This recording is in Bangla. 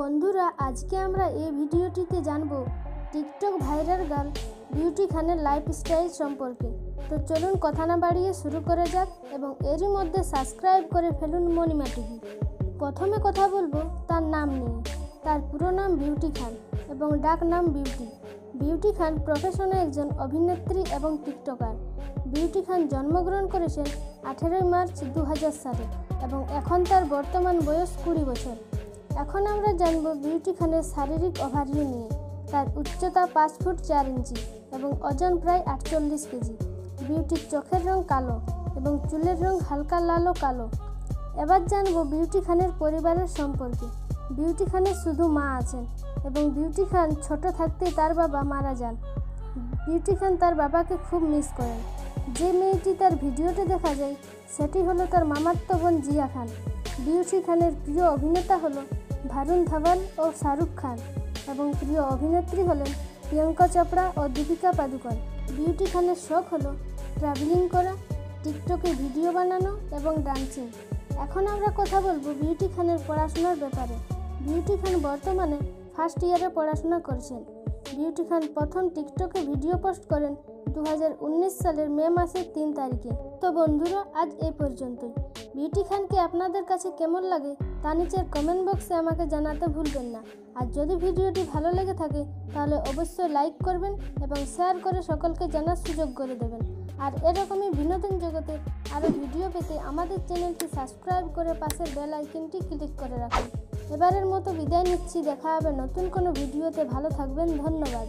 বন্ধুরা, আজকে আমরা এই ভিডিওটিতে জানব টিকটক ভাইরাল গার্ল বিউটি খানের লাইফস্টাইল সম্পর্কে। তো চলুন কথা না বাড়িয়ে শুরু করা যাক এবং এরই মধ্যে সাবস্ক্রাইব করে ফেলুন মণিমা টিভি। প্রথমে কথা বলবো তার নাম নিয়ে। তার পুরো নাম বিউটি খান এবং ডাক নাম বিউটি। বিউটি খান প্রফেশনে একজন অভিনেত্রী এবং টিকটকার। বিউটি খান জন্মগ্রহণ করেছেন 18 মার্চ 2000 সালে এবং এখন তার বর্তমান বয়স 20 বছর। এখন আমরা জানব বিউটি খানের শারীরিক ওভারভিউ নিয়ে। তার উচ্চতা 5 ফুট 4 ইঞ্চি এবং ওজন প্রায় 48 কেজি। বিউটির চোখের রং কালো এবং চুলের রং হালকা লাল কালো। এবার জানব বিউটি খানের পরিবারের সম্পর্কে। বিউটি খানের শুধু মা আছেন এবং বিউটি খান ছোট থাকতেই তার বাবা মারা যান। বিউটি খান তার বাবাকে খুব মিস করেন। যে মেয়েটি তার ভিডিওতে দেখা যায় সেটি হলো তার মামাতো বোন জিয়া খান। বিউটি খানের প্রিয় অভিনেতা হলো ভারুণ ধাওয়ান ও শাহরুখ খান এবং প্রিয় অভিনেত্রী হলেন প্রিয়াঙ্কা চোপড়া ও দীপিকা পাদুকোন। বিউটি খানের শখ হলো ট্রাভেলিং করা, টিকটকে ভিডিও বানানো এবং ডান্সিং। এখন আমরা কথা বলবো বিউটি খানের পড়াশোনার ব্যাপারে। বিউটি খান বর্তমানে ফার্স্ট ইয়ারে পড়াশোনা করছেন। বিউটি খান প্রথম টিকটকে ভিডিও পোস্ট করেন 2019 সালের মে মাসের 3 তারিখে। তো বন্ধুরা, আজ এই পর্যন্তই। বিউটি খানকে আপনাদের কাছে কেমন লাগে তা নিচের কমেন্ট বক্সে আমাকে জানাতে ভুলবেন না। আর যদি ভিডিওটি ভালো লেগে থাকে তাহলে অবশ্যই লাইক করবেন এবং শেয়ার করে সকলকে জানার সুযোগ করে দেবেন। আর এরকমই বিনোদন জগতে আরও ভিডিও পেতে আমাদের চ্যানেলটি সাবস্ক্রাইব করে পাশের বেল আইকনটি ক্লিক করে রাখুন। এবারের মতো বিদায় নিচ্ছি। দেখা হবে নতুন কোনো ভিডিওতে। ভালো থাকবেন। ধন্যবাদ।